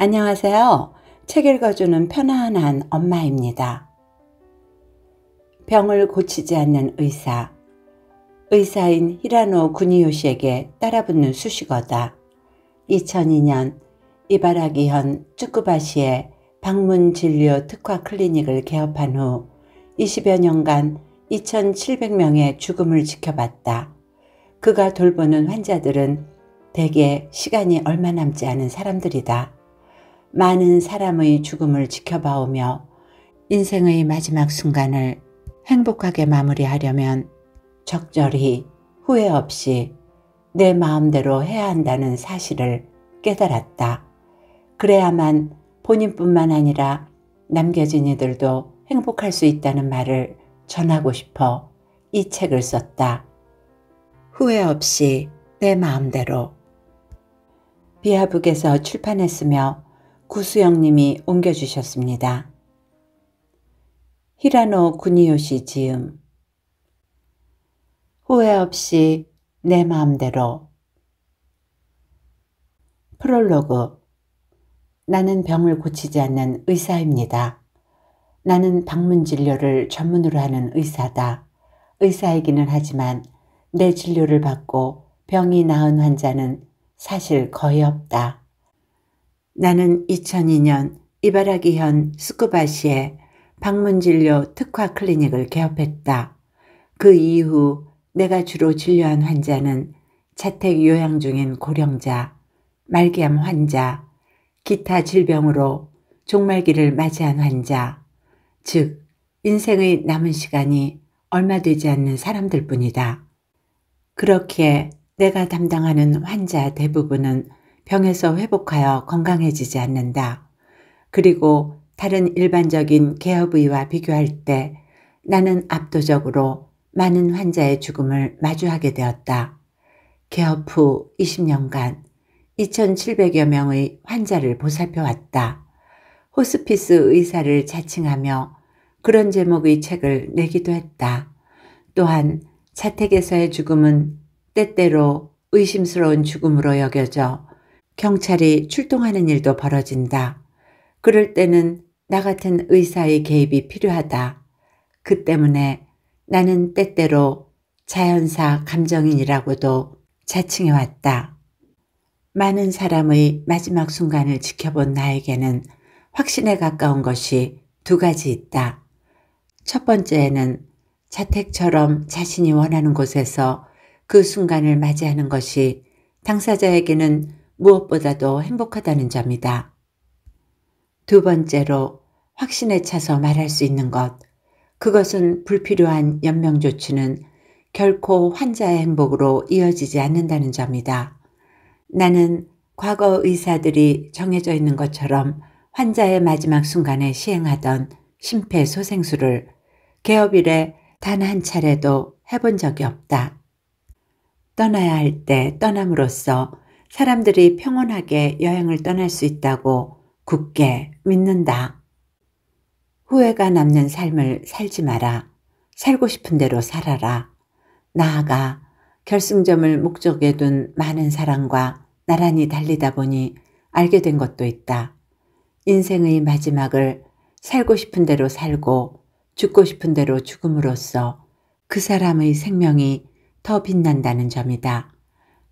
안녕하세요. 책 읽어주는 편안한 엄마입니다. 병을 고치지 않는 의사. 의사인 히라노 구니요시에게 따라붙는 수식어다. 2002년 이바라기현 쯔쿠바시의 방문 진료 특화 클리닉을 개업한 후 20여 년간 2,700명의 죽음을 지켜봤다. 그가 돌보는 환자들은 대개 시간이 얼마 남지 않은 사람들이다. 많은 사람의 죽음을 지켜봐오며 인생의 마지막 순간을 행복하게 마무리하려면 적절히 후회 없이 내 마음대로 해야 한다는 사실을 깨달았다. 그래야만 본인뿐만 아니라 남겨진 이들도 행복할 수 있다는 말을 전하고 싶어 이 책을 썼다. 후회 없이 내 마음대로. 비아북에서 출판했으며 구수영님이 옮겨주셨습니다. 히라노 구니요시 지음. 후회 없이 내 마음대로. 프롤로그. 나는 병을 고치지 않는 의사입니다. 나는 방문 진료를 전문으로 하는 의사다. 의사이기는 하지만 내 진료를 받고 병이 나은 환자는 사실 거의 없다. 나는 2002년 이바라기현 스쿠바시에 방문진료 특화 클리닉을 개업했다. 그 이후 내가 주로 진료한 환자는 자택 요양 중인 고령자, 말기암 환자, 기타 질병으로 종말기를 맞이한 환자, 즉 인생의 남은 시간이 얼마 되지 않는 사람들 뿐이다. 그렇기에 내가 담당하는 환자 대부분은 병에서 회복하여 건강해지지 않는다. 그리고 다른 일반적인 개업의와 비교할 때 나는 압도적으로 많은 환자의 죽음을 마주하게 되었다. 개업 후 20년간 2,700여 명의 환자를 보살펴왔다. 호스피스 의사를 자칭하며 그런 제목의 책을 내기도 했다. 또한 자택에서의 죽음은 때때로 의심스러운 죽음으로 여겨져 경찰이 출동하는 일도 벌어진다. 그럴 때는 나 같은 의사의 개입이 필요하다. 그 때문에 나는 때때로 자연사 감정인이라고도 자칭해왔다. 많은 사람의 마지막 순간을 지켜본 나에게는 확신에 가까운 것이 두 가지 있다. 첫 번째에는 자택처럼 자신이 원하는 곳에서 그 순간을 맞이하는 것이 당사자에게는 무엇보다도 행복하다는 점이다. 두 번째로 확신에 차서 말할 수 있는 것, 그것은 불필요한 연명 조치는 결코 환자의 행복으로 이어지지 않는다는 점이다. 나는 과거 의사들이 정해져 있는 것처럼 환자의 마지막 순간에 시행하던 심폐소생술을 개업 이래 단 한 차례도 해본 적이 없다. 떠나야 할 때 떠남으로써 사람들이 평온하게 여행을 떠날 수 있다고 굳게 믿는다. 후회가 남는 삶을 살지 마라. 살고 싶은 대로 살아라. 나아가 결승점을 목적에 둔 많은 사람과 나란히 달리다 보니 알게 된 것도 있다. 인생의 마지막을 살고 싶은 대로 살고 죽고 싶은 대로 죽음으로써 그 사람의 생명이 더 빛난다는 점이다.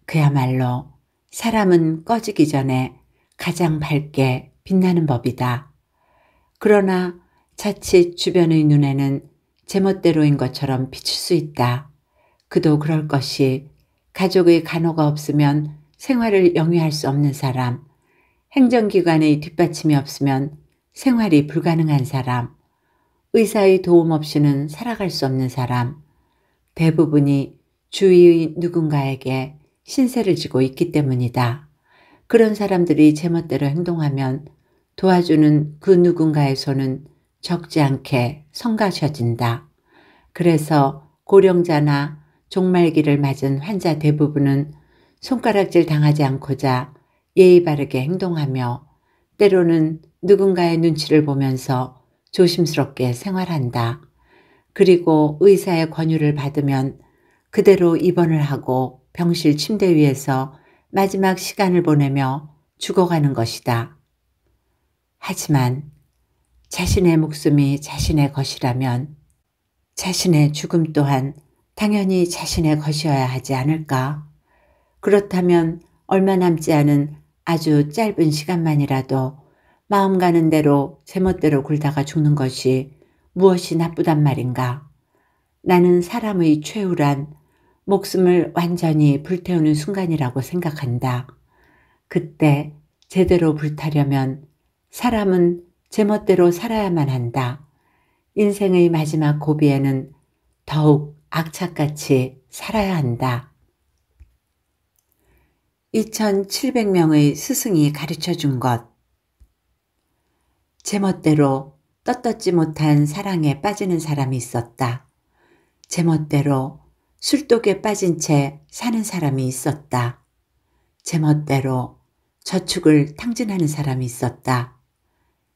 그야말로 사람은 꺼지기 전에 가장 밝게 빛나는 법이다. 그러나 자칫 주변의 눈에는 제멋대로인 것처럼 비칠 수 있다. 그도 그럴 것이 가족의 간호가 없으면 생활을 영위할 수 없는 사람, 행정기관의 뒷받침이 없으면 생활이 불가능한 사람, 의사의 도움 없이는 살아갈 수 없는 사람, 대부분이 주위의 누군가에게 신세를 지고 있기 때문이다. 그런 사람들이 제멋대로 행동하면 도와주는 그 누군가의 손은 적지 않게 성가셔진다. 그래서 고령자나 종말기를 맞은 환자 대부분은 손가락질 당하지 않고자 예의 바르게 행동하며 때로는 누군가의 눈치를 보면서 조심스럽게 생활한다. 그리고 의사의 권유를 받으면 그대로 입원을 하고 병실 침대 위에서 마지막 시간을 보내며 죽어가는 것이다. 하지만 자신의 목숨이 자신의 것이라면 자신의 죽음 또한 당연히 자신의 것이어야 하지 않을까? 그렇다면 얼마 남지 않은 아주 짧은 시간만이라도 마음 가는 대로 제멋대로 굴다가 죽는 것이 무엇이 나쁘단 말인가? 나는 사람의 최후란 목숨을 완전히 불태우는 순간이라고 생각한다. 그때 제대로 불타려면 사람은 제멋대로 살아야만 한다. 인생의 마지막 고비에는 더욱 악착같이 살아야 한다. 2700명의 스승이 가르쳐준 것. 제멋대로 떳떳지 못한 사랑에 빠지는 사람이 있었다. 제멋대로 술독에 빠진 채 사는 사람이 있었다. 제멋대로 저축을 탕진하는 사람이 있었다.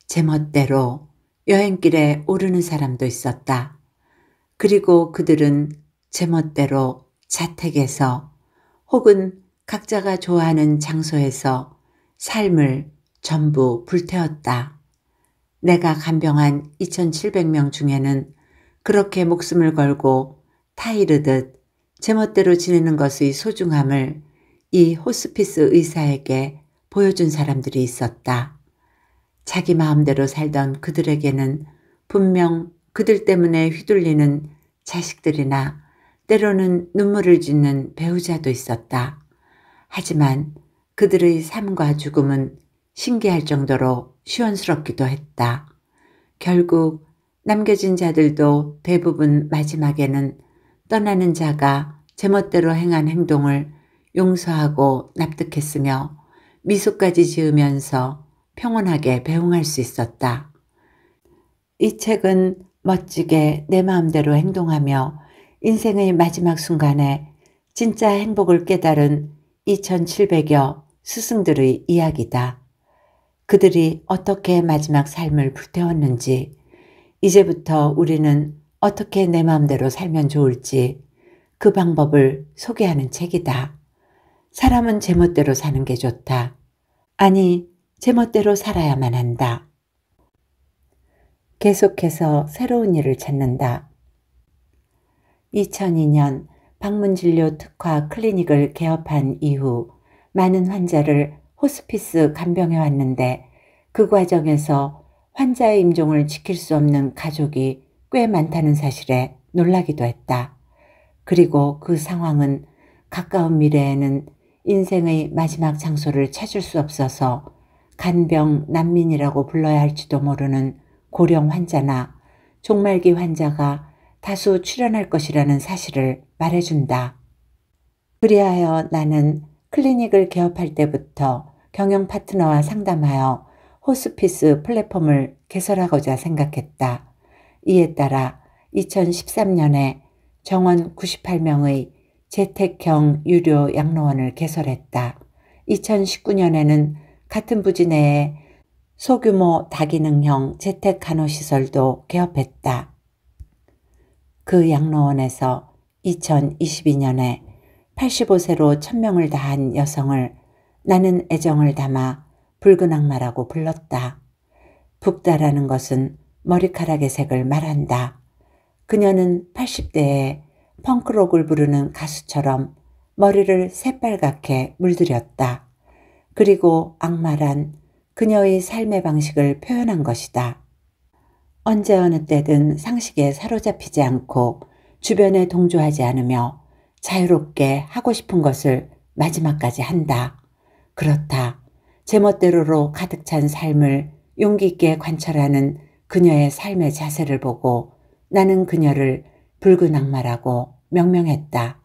제멋대로 여행길에 오르는 사람도 있었다. 그리고 그들은 제멋대로 자택에서 혹은 각자가 좋아하는 장소에서 삶을 전부 불태웠다. 내가 간병한 2700명 중에는 그렇게 목숨을 걸고 타이르듯 제멋대로 지내는 것의 소중함을 이 호스피스 의사에게 보여준 사람들이 있었다. 자기 마음대로 살던 그들에게는 분명 그들 때문에 휘둘리는 자식들이나 때로는 눈물을 짓는 배우자도 있었다. 하지만 그들의 삶과 죽음은 신기할 정도로 시원스럽기도 했다. 결국 남겨진 자들도 대부분 마지막에는 떠나는 자가 제멋대로 행한 행동을 용서하고 납득했으며 미소까지 지으면서 평온하게 배웅할 수 있었다. 이 책은 멋지게 내 마음대로 행동하며 인생의 마지막 순간에 진짜 행복을 깨달은 2700여 스승들의 이야기다. 그들이 어떻게 마지막 삶을 불태웠는지, 이제부터 우리는 어떻게 내 마음대로 살면 좋을지 그 방법을 소개하는 책이다. 사람은 제멋대로 사는 게 좋다. 아니, 제멋대로 살아야만 한다. 계속해서 새로운 일을 찾는다. 2002년 방문진료 특화 클리닉을 개업한 이후 많은 환자를 호스피스 간병해 왔는데 그 과정에서 환자의 임종을 지킬 수 없는 가족이 꽤 많다는 사실에 놀라기도 했다. 그리고 그 상황은 가까운 미래에는 인생의 마지막 장소를 찾을 수 없어서 간병 난민이라고 불러야 할지도 모르는 고령 환자나 종말기 환자가 다수 출현할 것이라는 사실을 말해준다. 그리하여 나는 클리닉을 개업할 때부터 경영 파트너와 상담하여 호스피스 플랫폼을 개설하고자 생각했다. 이에 따라 2013년에 정원 98명의 재택형 유료 양로원을 개설했다. 2019년에는 같은 부지 내에 소규모 다기능형 재택 간호시설도 개업했다. 그 양로원에서 2022년에 85세로 천명을 다한 여성을 나는 애정을 담아 붉은 악마라고 불렀다. 붉다라는 것은 머리카락의 색을 말한다. 그녀는 80대에 펑크록을 부르는 가수처럼 머리를 새빨갛게 물들였다. 그리고 악마란 그녀의 삶의 방식을 표현한 것이다. 언제 어느 때든 상식에 사로잡히지 않고 주변에 동조하지 않으며 자유롭게 하고 싶은 것을 마지막까지 한다. 그렇다. 제멋대로로 가득 찬 삶을 용기 있게 관찰하는 그녀의 삶의 자세를 보고 나는 그녀를 붉은 악마라고 명명했다.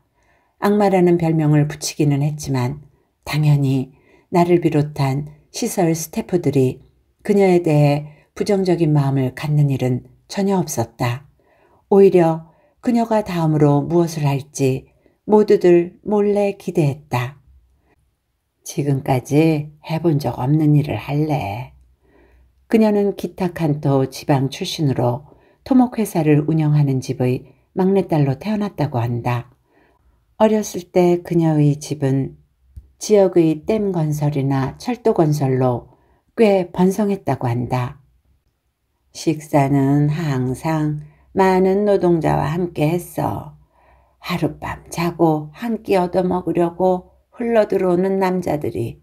악마라는 별명을 붙이기는 했지만 당연히 나를 비롯한 시설 스태프들이 그녀에 대해 부정적인 마음을 갖는 일은 전혀 없었다. 오히려 그녀가 다음으로 무엇을 할지 모두들 몰래 기대했다. 지금까지 해본 적 없는 일을 할래. 그녀는 기타 칸토 지방 출신으로 토목회사를 운영하는 집의 막내딸로 태어났다고 한다. 어렸을 때 그녀의 집은 지역의 댐 건설이나 철도 건설로 꽤 번성했다고 한다. 식사는 항상 많은 노동자와 함께 했어. 하룻밤 자고 한 끼 얻어먹으려고 흘러들어오는 남자들이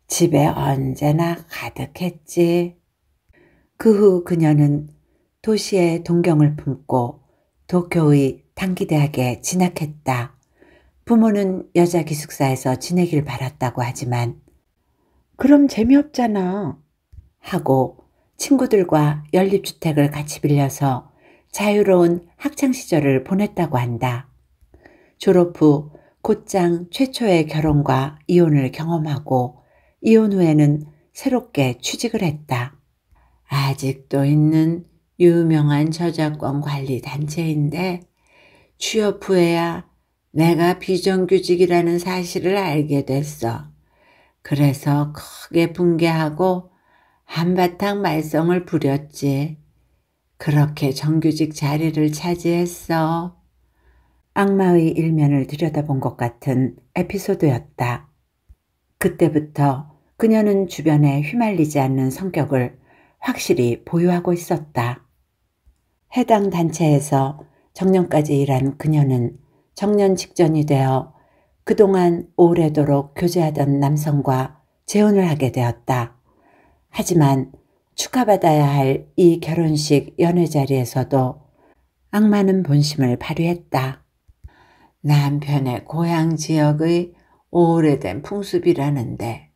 집에 언제나 가득했지. 그 후 그녀는 도시의 동경을 품고 도쿄의 단기대학에 진학했다. 부모는 여자 기숙사에서 지내길 바랐다고 하지만 그럼 재미없잖아 하고 친구들과 연립주택을 같이 빌려서 자유로운 학창시절을 보냈다고 한다. 졸업 후 곧장 최초의 결혼과 이혼을 경험하고 이혼 후에는 새롭게 취직을 했다. 아직도 있는 유명한 저작권 관리 단체인데 취업 후에야 내가 비정규직이라는 사실을 알게 됐어. 그래서 크게 분개하고 한바탕 말썽을 부렸지. 그렇게 정규직 자리를 차지했어. 악마의 일면을 들여다본 것 같은 에피소드였다. 그때부터 그녀는 주변에 휘말리지 않는 성격을 확실히 보유하고 있었다. 해당 단체에서 정년까지 일한 그녀는 정년 직전이 되어 그동안 오래도록 교제하던 남성과 재혼을 하게 되었다. 하지만 축하받아야 할 이 결혼식 연회 자리에서도 악마는 본심을 발휘했다. 남편의 고향 지역의 오래된 풍습이라는데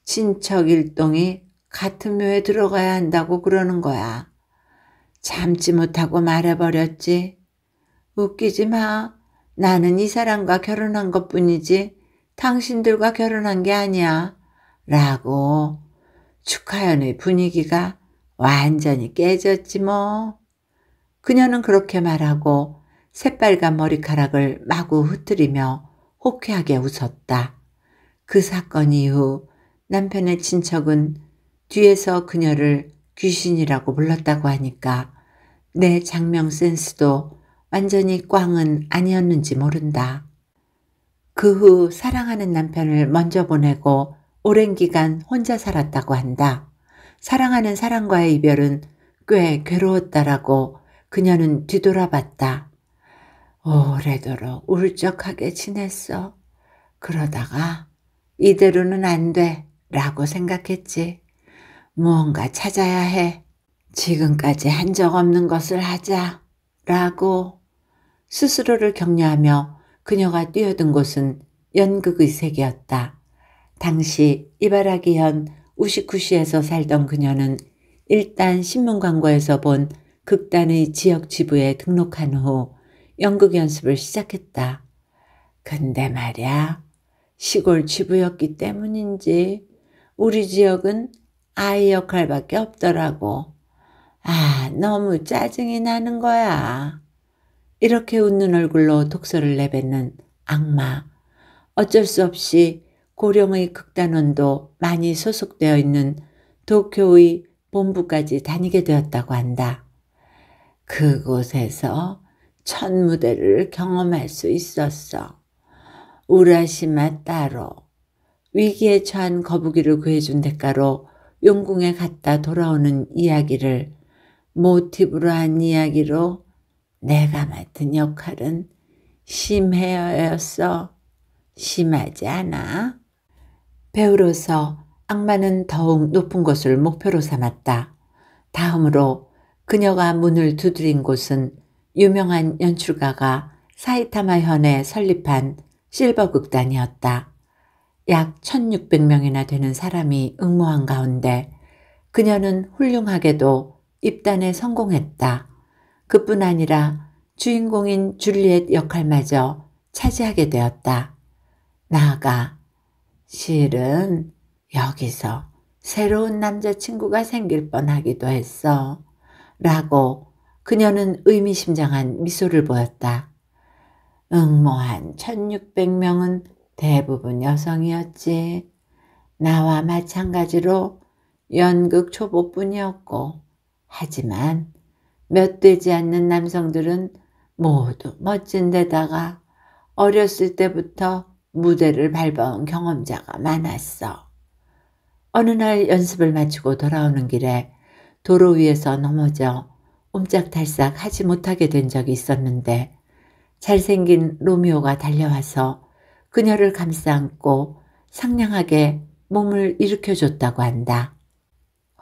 친척 일동이 같은 묘에 들어가야 한다고 그러는 거야. 참지 못하고 말해버렸지. 웃기지 마. 나는 이 사람과 결혼한 것뿐이지 당신들과 결혼한 게 아니야. 라고 축하연의 분위기가 완전히 깨졌지 뭐. 그녀는 그렇게 말하고 새빨간 머리카락을 마구 흐트리며 호쾌하게 웃었다. 그 사건 이후 남편의 친척은 뒤에서 그녀를 귀신이라고 불렀다고 하니까 내 장명 센스도 완전히 꽝은 아니었는지 모른다. 그 후 사랑하는 남편을 먼저 보내고 오랜 기간 혼자 살았다고 한다. 사랑하는 사람과의 이별은 꽤 괴로웠다라고 그녀는 뒤돌아봤다. 오래도록 울적하게 지냈어. 그러다가 이대로는 안 돼 라고 생각했지. 무언가 찾아야 해. 지금까지 한 적 없는 것을 하자 라고 스스로를 격려하며 그녀가 뛰어든 곳은 연극의 세계였다. 당시 이바라기현 우시쿠시에서 살던 그녀는 일단 신문 광고에서 본 극단의 지역 지부에 등록한 후 연극 연습을 시작했다. 근데 말야, 시골 지부였기 때문인지 우리 지역은 아이 역할밖에 없더라고. 너무 짜증이 나는 거야. 이렇게 웃는 얼굴로 독서를 내뱉는 악마. 어쩔 수 없이 고령의 극단원도 많이 소속되어 있는 도쿄의 본부까지 다니게 되었다고 한다. 그곳에서 첫 무대를 경험할 수 있었어. 우라시마 따로. 위기에 처한 거북이를 구해준 대가로 용궁에 갔다 돌아오는 이야기를 모티브로 한 이야기로 내가 맡은 역할은 심해어였어. 심하지 않아? 배우로서 악마는 더욱 높은 곳을 목표로 삼았다. 다음으로 그녀가 문을 두드린 곳은 유명한 연출가가 사이타마 현에 설립한 실버 극단이었다. 약 1600명이나 되는 사람이 응모한 가운데 그녀는 훌륭하게도 입단에 성공했다. 그뿐 아니라 주인공인 줄리엣 역할마저 차지하게 되었다. 나아가 실은 여기서 새로운 남자친구가 생길 뻔하기도 했어. 라고 그녀는 의미심장한 미소를 보였다. 응모한 1600명은 대부분 여성이었지. 나와 마찬가지로 연극 초보뿐이었고, 하지만 몇 되지 않는 남성들은 모두 멋진 데다가 어렸을 때부터 무대를 밟아온 경험자가 많았어. 어느 날 연습을 마치고 돌아오는 길에 도로 위에서 넘어져 옴짝달싹 하지 못하게 된 적이 있었는데 잘생긴 로미오가 달려와서 그녀를 감싸 안고 상냥하게 몸을 일으켜줬다고 한다.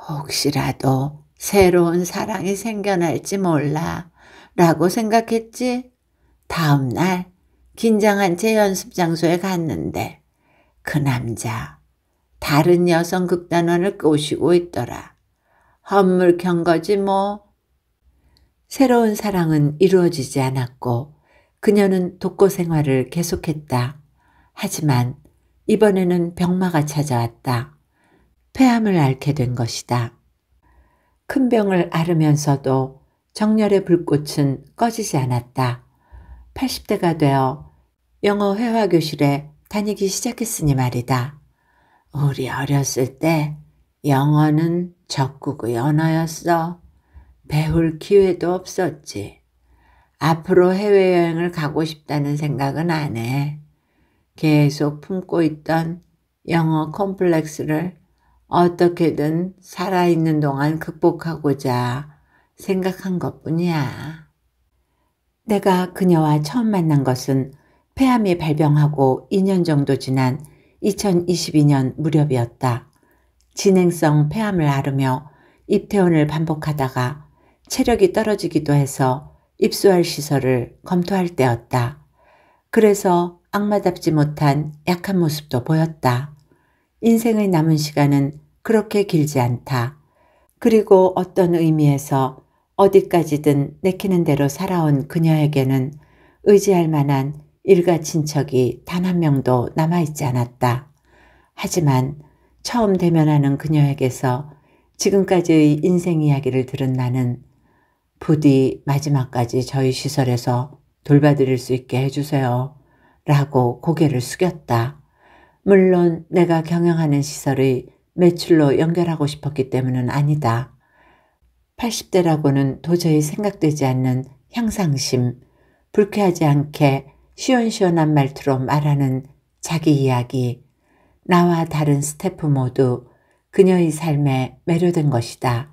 혹시라도 새로운 사랑이 생겨날지 몰라 라고 생각했지? 다음 날 긴장한 채 연습 장소에 갔는데 그 남자 다른 여성 극단원을 꼬시고 있더라. 헛물켠 거지 뭐. 새로운 사랑은 이루어지지 않았고 그녀는 독거 생활을 계속했다. 하지만 이번에는 병마가 찾아왔다. 폐암을 앓게 된 것이다. 큰 병을 앓으면서도 정열의 불꽃은 꺼지지 않았다. 80대가 되어 영어 회화교실에 다니기 시작했으니 말이다. 우리 어렸을 때 영어는 적국의 언어였어. 배울 기회도 없었지. 앞으로 해외여행을 가고 싶다는 생각은 안 해. 계속 품고 있던 영어 콤플렉스를 어떻게든 살아있는 동안 극복하고자 생각한 것뿐이야. 내가 그녀와 처음 만난 것은 폐암이 발병하고 2년 정도 지난 2022년 무렵이었다. 진행성 폐암을 앓으며 입퇴원을 반복하다가 체력이 떨어지기도 해서 입소할 시설을 검토할 때였다. 그래서 악마답지 못한 약한 모습도 보였다. 인생의 남은 시간은 그렇게 길지 않다. 그리고 어떤 의미에서 어디까지든 내키는 대로 살아온 그녀에게는 의지할 만한 일가 친척이 단 한 명도 남아있지 않았다. 하지만 처음 대면하는 그녀에게서 지금까지의 인생 이야기를 들은 나는 부디 마지막까지 저희 시설에서 돌봐드릴 수 있게 해주세요. 라고 고개를 숙였다. 물론 내가 경영하는 시설의 매출로 연결하고 싶었기 때문은 아니다. 80대라고는 도저히 생각되지 않는 향상심, 불쾌하지 않게 시원시원한 말투로 말하는 자기 이야기, 나와 다른 스태프 모두 그녀의 삶에 매료된 것이다.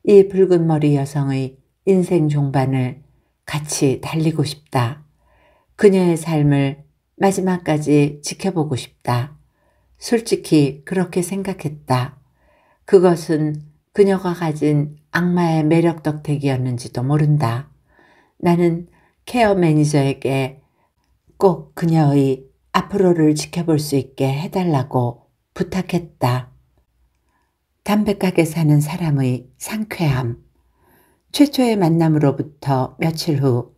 이 붉은 머리 여성의 인생 종반을 같이 달리고 싶다. 그녀의 삶을 마지막까지 지켜보고 싶다. 솔직히 그렇게 생각했다. 그것은 그녀가 가진 악마의 매력 덕택이었는지도 모른다. 나는 케어 매니저에게 꼭 그녀의 앞으로를 지켜볼 수 있게 해달라고 부탁했다. 담배가게 사는 사람의 상쾌함. 최초의 만남으로부터 며칠 후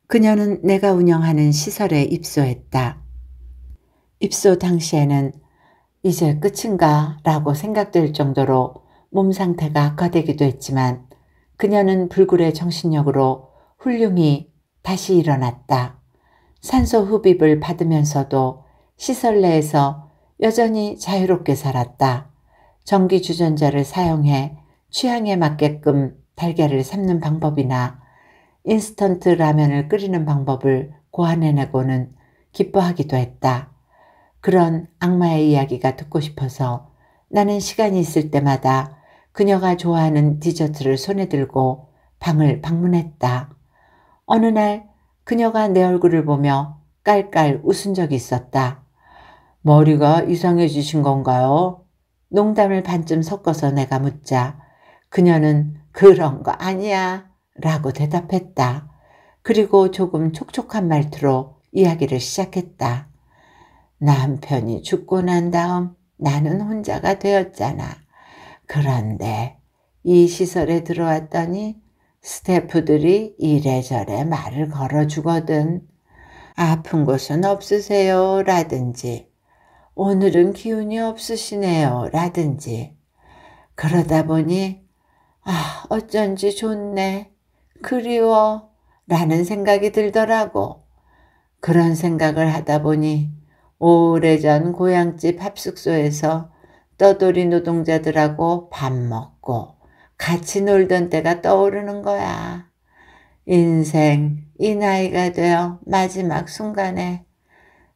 그녀는 내가 운영하는 시설에 입소했다. 입소 당시에는 이제 끝인가 라고 생각될 정도로 몸 상태가 악화되기도 했지만 그녀는 불굴의 정신력으로 훌륭히 다시 일어났다. 산소 흡입을 받으면서도 시설 내에서 여전히 자유롭게 살았다. 전기 주전자를 사용해 취향에 맞게끔 달걀을 삶는 방법이나 인스턴트 라면을 끓이는 방법을 고안해내고는 기뻐하기도 했다. 그런 악마의 이야기가 듣고 싶어서 나는 시간이 있을 때마다 그녀가 좋아하는 디저트를 손에 들고 방을 방문했다. 어느 날 그녀가 내 얼굴을 보며 깔깔 웃은 적이 있었다. 머리가 이상해지신 건가요? 농담을 반쯤 섞어서 내가 묻자 그녀는 그런 거 아니야 라고 대답했다. 그리고 조금 촉촉한 말투로 이야기를 시작했다. 남편이 죽고 난 다음 나는 혼자가 되었잖아. 그런데 이 시설에 들어왔더니 스태프들이 이래저래 말을 걸어주거든. 아픈 곳은 없으세요? 라든지 오늘은 기운이 없으시네요. 라든지 그러다 보니 어쩐지 좋네. 그리워. 라는 생각이 들더라고. 그런 생각을 하다 보니 오래전 고향집 합숙소에서 떠돌이 노동자들하고 밥 먹고 같이 놀던 때가 떠오르는 거야. 인생 이 나이가 되어 마지막 순간에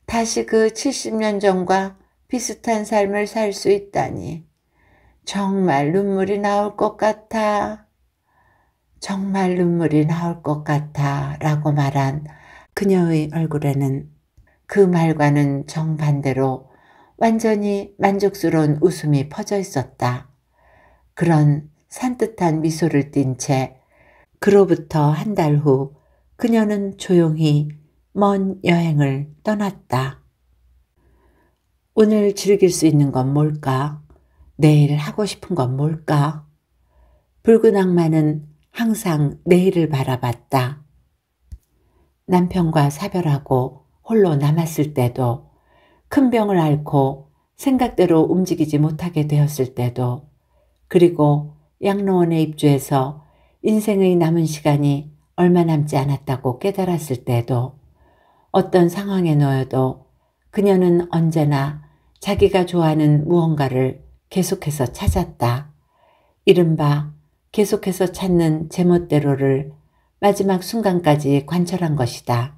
다시 그 70년 전과 비슷한 삶을 살 수 있다니 정말 눈물이 나올 것 같아. 정말 눈물이 나올 것 같아 라고 말한 그녀의 얼굴에는 그 말과는 정반대로 완전히 만족스러운 웃음이 퍼져 있었다. 그런 산뜻한 미소를 띤 채 그로부터 한 달 후 그녀는 조용히 먼 여행을 떠났다. 오늘 즐길 수 있는 건 뭘까? 내일 하고 싶은 건 뭘까? 붉은 악마는 항상 내일을 바라봤다. 남편과 사별하고 홀로 남았을 때도, 큰 병을 앓고 생각대로 움직이지 못하게 되었을 때도, 그리고 양로원에 입주해서 인생의 남은 시간이 얼마 남지 않았다고 깨달았을 때도, 어떤 상황에 놓여도 그녀는 언제나 자기가 좋아하는 무언가를 계속해서 찾았다. 이른바 계속해서 찾는 제멋대로를 마지막 순간까지 관철한 것이다.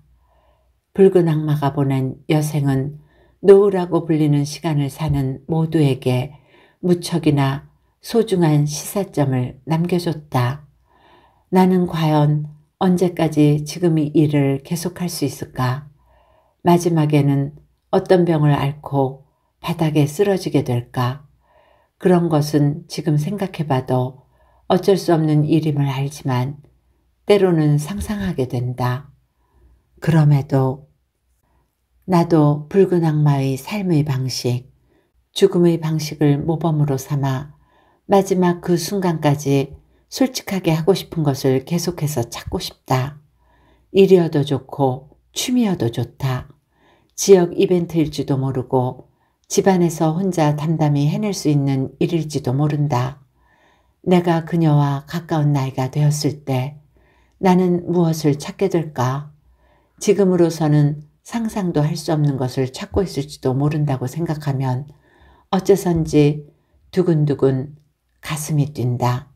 붉은 악마가 보낸 여생은 노후라고 불리는 시간을 사는 모두에게 무척이나 소중한 시사점을 남겨줬다. 나는 과연 언제까지 지금 이 일을 계속할 수 있을까? 마지막에는 어떤 병을 앓고 바닥에 쓰러지게 될까? 그런 것은 지금 생각해봐도 어쩔 수 없는 일임을 알지만 때로는 상상하게 된다. 그럼에도 나도 붉은 악마의 삶의 방식, 죽음의 방식을 모범으로 삼아 마지막 그 순간까지 솔직하게 하고 싶은 것을 계속해서 찾고 싶다. 일이어도 좋고 취미여도 좋다. 지역 이벤트일지도 모르고 집안에서 혼자 담담히 해낼 수 있는 일일지도 모른다. 내가 그녀와 가까운 나이가 되었을 때 나는 무엇을 찾게 될까? 지금으로서는 상상도 할 수 없는 것을 찾고 있을지도 모른다고 생각하면 어째선지 두근두근 가슴이 뛴다.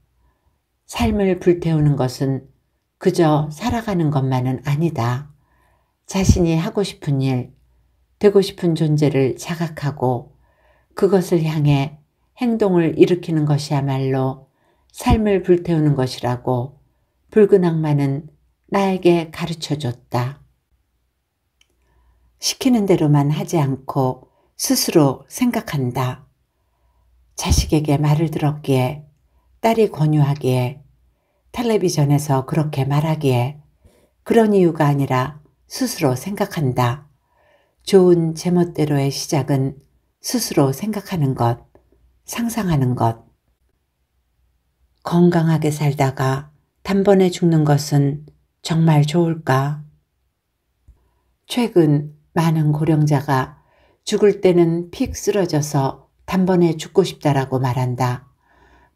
삶을 불태우는 것은 그저 살아가는 것만은 아니다. 자신이 하고 싶은 일, 되고 싶은 존재를 자각하고 그것을 향해 행동을 일으키는 것이야말로 삶을 불태우는 것이라고 붉은 악마는 나에게 가르쳐줬다. 시키는 대로만 하지 않고 스스로 생각한다. 자식에게 말을 들었기에, 딸이 권유하기에, 텔레비전에서 그렇게 말하기에 그런 이유가 아니라 스스로 생각한다. 좋은 제멋대로의 시작은 스스로 생각하는 것, 상상하는 것. 건강하게 살다가 단번에 죽는 것은 정말 좋을까? 최근 많은 고령자가 죽을 때는 픽 쓰러져서 단번에 죽고 싶다라고 말한다.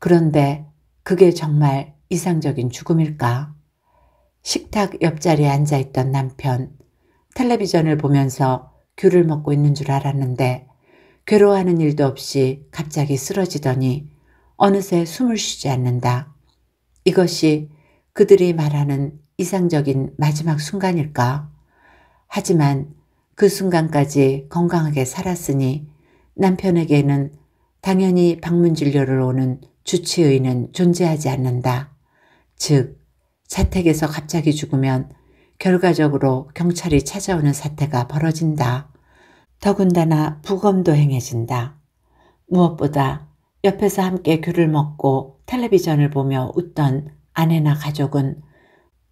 그런데 그게 정말 이상적인 죽음일까? 식탁 옆자리에 앉아있던 남편, 텔레비전을 보면서 귤을 먹고 있는 줄 알았는데 괴로워하는 일도 없이 갑자기 쓰러지더니 어느새 숨을 쉬지 않는다. 이것이 그들이 말하는 이상적인 마지막 순간일까? 하지만 그 순간까지 건강하게 살았으니 남편에게는 당연히 방문진료를 오는 주치의는 존재하지 않는다. 즉, 자택에서 갑자기 죽으면 결과적으로 경찰이 찾아오는 사태가 벌어진다. 더군다나 부검도 행해진다. 무엇보다 옆에서 함께 귤을 먹고 텔레비전을 보며 웃던 아내나 가족은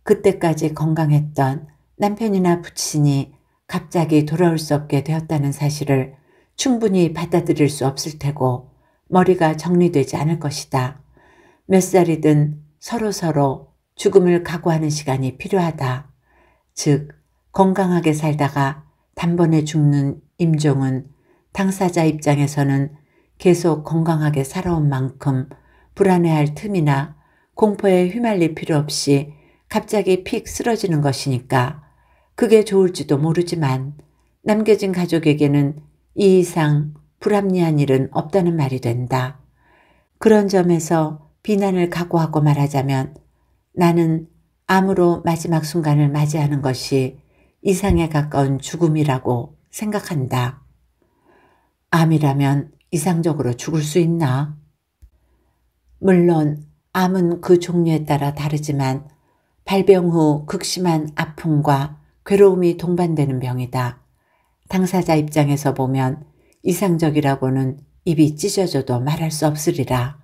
그때까지 건강했던 남편이나 부친이 갑자기 돌아올 수 없게 되었다는 사실을 충분히 받아들일 수 없을 테고 머리가 정리되지 않을 것이다. 몇 살이든 서로 죽음을 각오하는 시간이 필요하다. 즉, 건강하게 살다가 단번에 죽는 임종은 당사자 입장에서는 계속 건강하게 살아온 만큼 불안해할 틈이나 공포에 휘말릴 필요 없이 갑자기 픽 쓰러지는 것이니까 그게 좋을지도 모르지만 남겨진 가족에게는 이 이상 불합리한 일은 없다는 말이 된다. 그런 점에서 비난을 각오하고 말하자면 나는 암으로 마지막 순간을 맞이하는 것이 이상에 가까운 죽음이라고 생각한다. 암이라면 이상적으로 죽을 수 있나? 물론 암은 그 종류에 따라 다르지만 발병 후 극심한 아픔과 괴로움이 동반되는 병이다. 당사자 입장에서 보면 이상적이라고는 입이 찢어져도 말할 수 없으리라.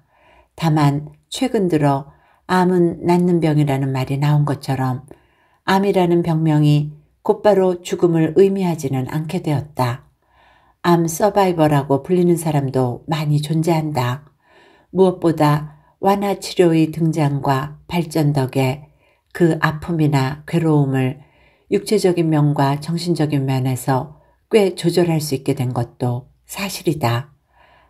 다만 최근 들어 암은 낫는 병이라는 말이 나온 것처럼 암이라는 병명이 곧바로 죽음을 의미하지는 않게 되었다. 암 서바이버라고 불리는 사람도 많이 존재한다. 무엇보다 완화 치료의 등장과 발전 덕에 그 아픔이나 괴로움을 육체적인 면과 정신적인 면에서 꽤 조절할 수 있게 된 것도 사실이다.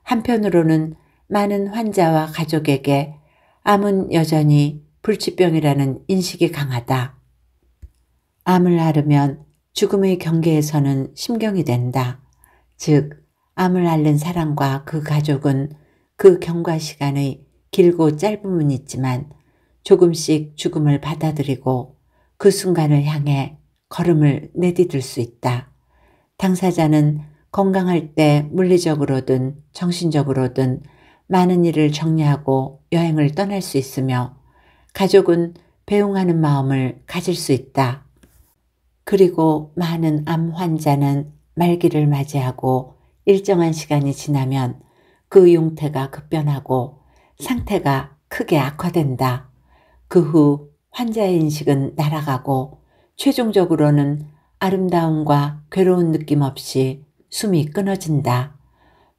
한편으로는 많은 환자와 가족에게 암은 여전히 불치병이라는 인식이 강하다. 암을 앓으면 죽음의 경계에서는 심경이 된다. 즉, 암을 앓는 사람과 그 가족은 그 경과 시간의 길고 짧음은 있지만 조금씩 죽음을 받아들이고 그 순간을 향해 걸음을 내디딜 수 있다. 당사자는 건강할 때 물리적으로든 정신적으로든 많은 일을 정리하고 여행을 떠날 수 있으며 가족은 배웅하는 마음을 가질 수 있다. 그리고 많은 암 환자는 말기를 맞이하고 일정한 시간이 지나면 그 용태가 급변하고 상태가 크게 악화된다. 그 후 환자의 인식은 날아가고 최종적으로는 아름다움과 괴로운 느낌 없이 숨이 끊어진다.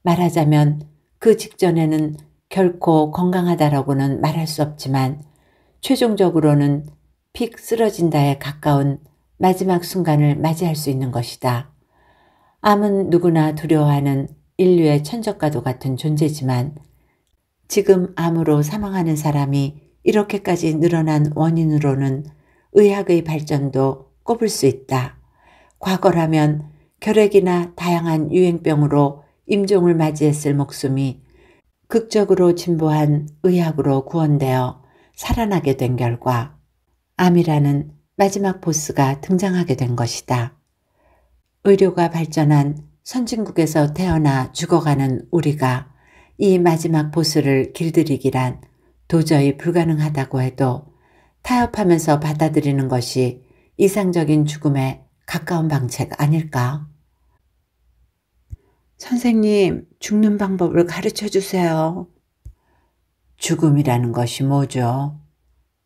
말하자면 그 직전에는 결코 건강하다라고는 말할 수 없지만 최종적으로는 픽 쓰러진다에 가까운 마지막 순간을 맞이할 수 있는 것이다. 암은 누구나 두려워하는 인류의 천적과도 같은 존재지만 지금 암으로 사망하는 사람이 이렇게까지 늘어난 원인으로는 의학의 발전도 꼽을 수 있다. 과거라면 결핵이나 다양한 유행병으로 임종을 맞이했을 목숨이 극적으로 진보한 의학으로 구원되어 살아나게 된 결과 암이라는 마지막 보스가 등장하게 된 것이다. 의료가 발전한 선진국에서 태어나 죽어가는 우리가 이 마지막 보스를 길들이기란 도저히 불가능하다고 해도 타협하면서 받아들이는 것이 이상적인 죽음에 가까운 방책 아닐까? 선생님, 죽는 방법을 가르쳐 주세요. 죽음이라는 것이 뭐죠?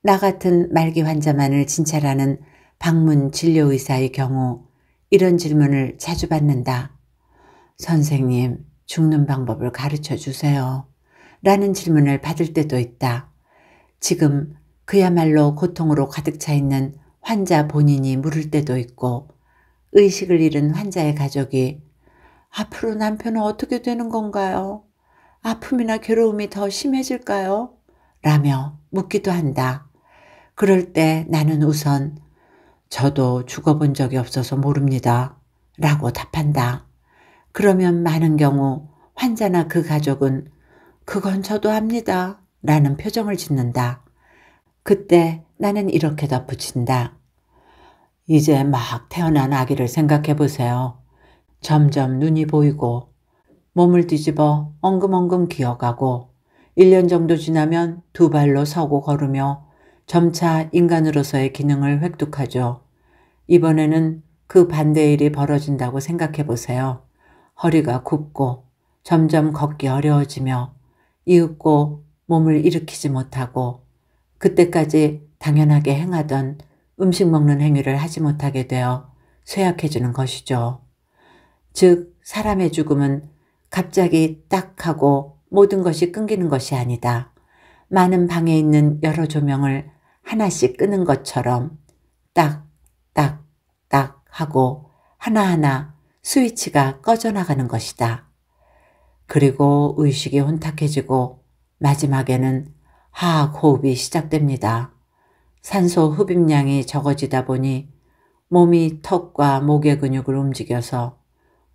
나 같은 말기 환자만을 진찰하는 방문 진료의사의 경우 이런 질문을 자주 받는다. 선생님, 죽는 방법을 가르쳐 주세요. 라는 질문을 받을 때도 있다. 지금 그야말로 고통으로 가득 차 있는 환자 본인이 물을 때도 있고 의식을 잃은 환자의 가족이 앞으로 남편은 어떻게 되는 건가요? 아픔이나 괴로움이 더 심해질까요? 라며 묻기도 한다. 그럴 때 나는 우선 저도 죽어본 적이 없어서 모릅니다. 라고 답한다. 그러면 많은 경우 환자나 그 가족은 그건 저도 압니다. 라는 표정을 짓는다. 그때 나는 이렇게 덧붙인다. 이제 막 태어난 아기를 생각해 보세요. 점점 눈이 보이고 몸을 뒤집어 엉금엉금 기어가고 1년 정도 지나면 두 발로 서고 걸으며 점차 인간으로서의 기능을 획득하죠. 이번에는 그 반대의 일이 벌어진다고 생각해 보세요. 허리가 굽고 점점 걷기 어려워지며 이윽고 몸을 일으키지 못하고 그때까지 당연하게 행하던 음식 먹는 행위를 하지 못하게 되어 쇠약해지는 것이죠. 즉 사람의 죽음은 갑자기 딱 하고 모든 것이 끊기는 것이 아니다. 많은 방에 있는 여러 조명을 하나씩 끄는 것처럼 딱, 딱, 딱 하고 하나하나 스위치가 꺼져나가는 것이다. 그리고 의식이 혼탁해지고 마지막에는 하악 호흡이 시작됩니다. 산소 흡입량이 적어지다 보니 몸이 턱과 목의 근육을 움직여서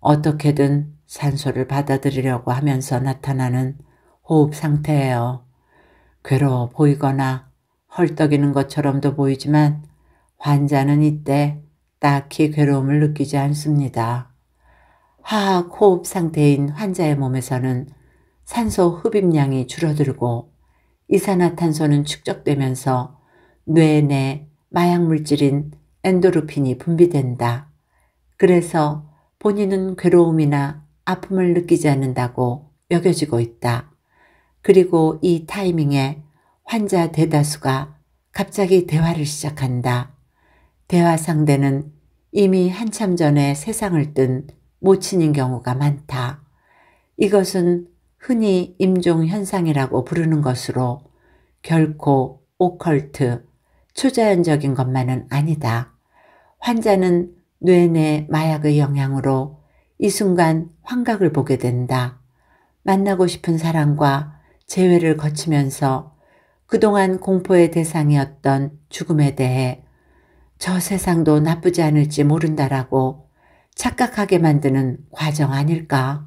어떻게든 산소를 받아들이려고 하면서 나타나는 호흡 상태예요. 괴로워 보이거나 헐떡이는 것처럼도 보이지만 환자는 이때 딱히 괴로움을 느끼지 않습니다. 하악 호흡 상태인 환자의 몸에서는 산소 흡입량이 줄어들고 이산화탄소는 축적되면서 뇌 내 마약 물질인 엔도르핀이 분비된다. 그래서 본인은 괴로움이나 아픔을 느끼지 않는다고 여겨지고 있다. 그리고 이 타이밍에 환자 대다수가 갑자기 대화를 시작한다. 대화 상대는 이미 한참 전에 세상을 뜬 모친인 경우가 많다. 이것은 흔히 임종 현상이라고 부르는 것으로 결코 오컬트, 초자연적인 것만은 아니다. 환자는 뇌 내 마약의 영향으로 이 순간 환각을 보게 된다. 만나고 싶은 사람과 재회를 거치면서 그동안 공포의 대상이었던 죽음에 대해 저 세상도 나쁘지 않을지 모른다라고 착각하게 만드는 과정 아닐까?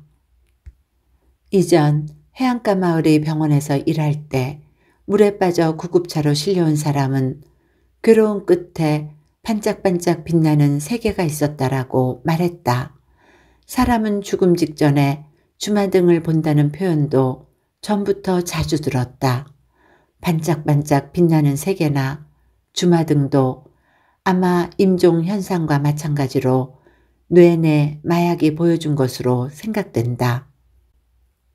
이전 해안가 마을의 병원에서 일할 때 물에 빠져 구급차로 실려온 사람은 괴로운 끝에 반짝반짝 빛나는 세계가 있었다라고 말했다. 사람은 죽음 직전에 주마등을 본다는 표현도 전부터 자주 들었다. 반짝반짝 빛나는 세계나 주마등도 아마 임종 현상과 마찬가지로 뇌 내 마약이 보여준 것으로 생각된다.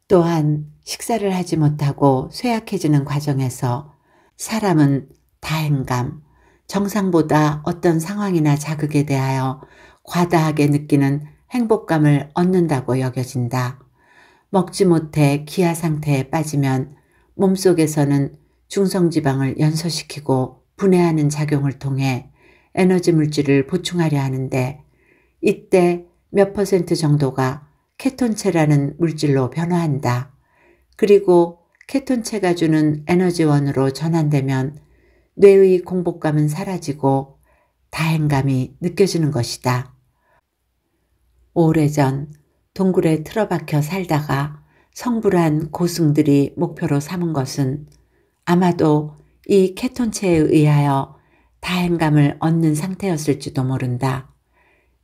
또한 식사를 하지 못하고 쇠약해지는 과정에서 사람은 다행감, 정상보다 어떤 상황이나 자극에 대하여 과다하게 느끼는 행복감을 얻는다고 여겨진다. 먹지 못해 기아 상태에 빠지면 몸속에서는 중성지방을 연소시키고 분해하는 작용을 통해 에너지 물질을 보충하려 하는데 이때 몇 퍼센트 정도가 케톤체라는 물질로 변화한다. 그리고 케톤체가 주는 에너지원으로 전환되면 뇌의 공복감은 사라지고 다행감이 느껴지는 것이다. 오래전 동굴에 틀어박혀 살다가 성불한 고승들이 목표로 삼은 것은 아마도 이 케톤체에 의하여 다행감을 얻는 상태였을지도 모른다.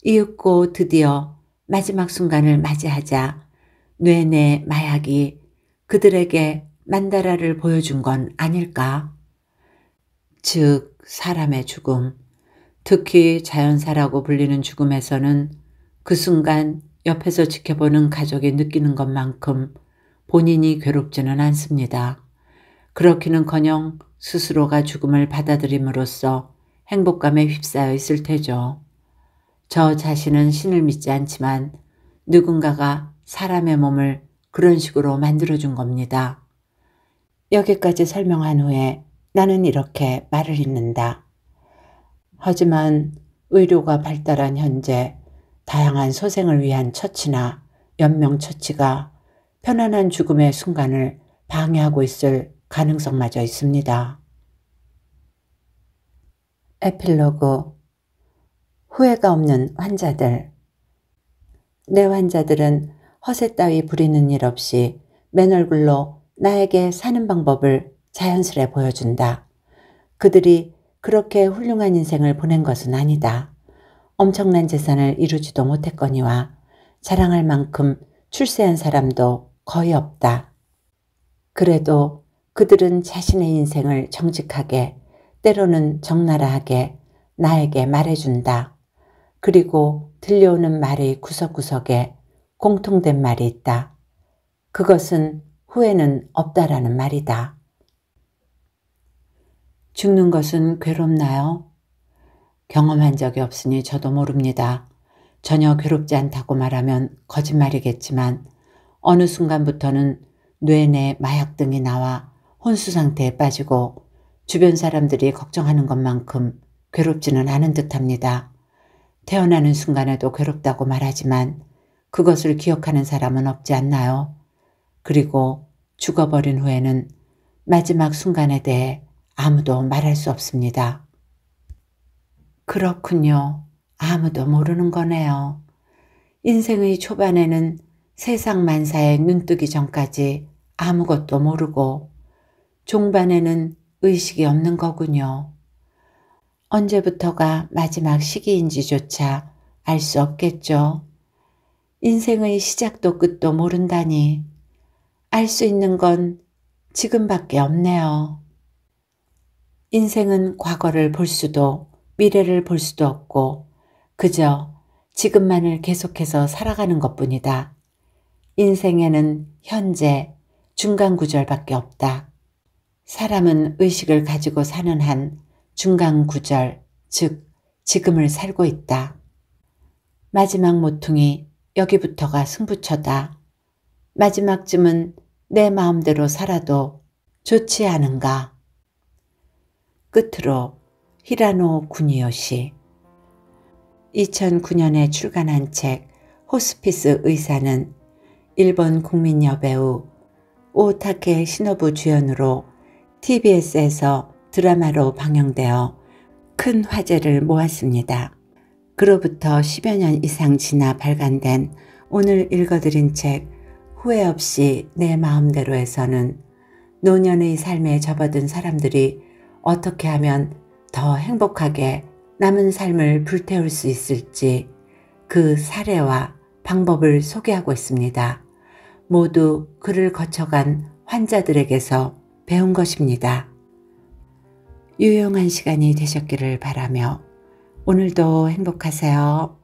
이윽고 드디어 마지막 순간을 맞이하자 뇌 내 마약이 그들에게 만다라를 보여준 건 아닐까? 즉 사람의 죽음, 특히 자연사라고 불리는 죽음에서는 그 순간 옆에서 지켜보는 가족이 느끼는 것만큼 본인이 괴롭지는 않습니다. 그렇기는커녕 스스로가 죽음을 받아들임으로써 행복감에 휩싸여 있을 테죠. 저 자신은 신을 믿지 않지만 누군가가 사람의 몸을 그런 식으로 만들어준 겁니다. 여기까지 설명한 후에 나는 이렇게 말을 잇는다. 하지만 의료가 발달한 현재 다양한 소생을 위한 처치나 연명처치가 편안한 죽음의 순간을 방해하고 있을 가능성마저 있습니다. 에필로그. 후회가 없는 환자들. 내 환자들은 허세 따위 부리는 일 없이 맨 얼굴로 나에게 사는 방법을 자연스레 보여준다. 그들이 그렇게 훌륭한 인생을 보낸 것은 아니다. 엄청난 재산을 이루지도 못했거니와 자랑할 만큼 출세한 사람도 거의 없다. 그래도 그들은 자신의 인생을 정직하게, 때로는 적나라하게 나에게 말해준다. 그리고 들려오는 말의 구석구석에 공통된 말이 있다. 그것은 후회는 없다라는 말이다. 죽는 것은 괴롭나요? 경험한 적이 없으니 저도 모릅니다. 전혀 괴롭지 않다고 말하면 거짓말이겠지만 어느 순간부터는 뇌 내 마약 등이 나와 혼수 상태에 빠지고 주변 사람들이 걱정하는 것만큼 괴롭지는 않은 듯합니다. 태어나는 순간에도 괴롭다고 말하지만 그것을 기억하는 사람은 없지 않나요? 그리고 죽어버린 후에는 마지막 순간에 대해 아무도 말할 수 없습니다. 그렇군요. 아무도 모르는 거네요. 인생의 초반에는 세상 만사에 눈뜨기 전까지 아무것도 모르고 종반에는 의식이 없는 거군요. 언제부터가 마지막 시기인지조차 알 수 없겠죠. 인생의 시작도 끝도 모른다니 알 수 있는 건 지금밖에 없네요. 인생은 과거를 볼 수도 미래를 볼 수도 없고 그저 지금만을 계속해서 살아가는 것뿐이다. 인생에는 현재, 중간 구절밖에 없다. 사람은 의식을 가지고 사는 한 중간 구절, 즉 지금을 살고 있다. 마지막 모퉁이 여기부터가 승부처다. 마지막쯤은 내 마음대로 살아도 좋지 않은가. 끝으로 히라노 구니요시. 2009년에 출간한 책 호스피스 의사는 일본 국민 여배우 오타케 시노부 주연으로 TBS에서 드라마로 방영되어 큰 화제를 모았습니다. 그로부터 10여 년 이상 지나 발간된 오늘 읽어드린 책 후회 없이 내 마음대로에서는 노년의 삶에 접어든 사람들이 어떻게 하면 더 행복하게 남은 삶을 불태울 수 있을지 그 사례와 방법을 소개하고 있습니다. 모두 그를 거쳐간 환자들에게서 배운 것입니다. 유용한 시간이 되셨기를 바라며 오늘도 행복하세요.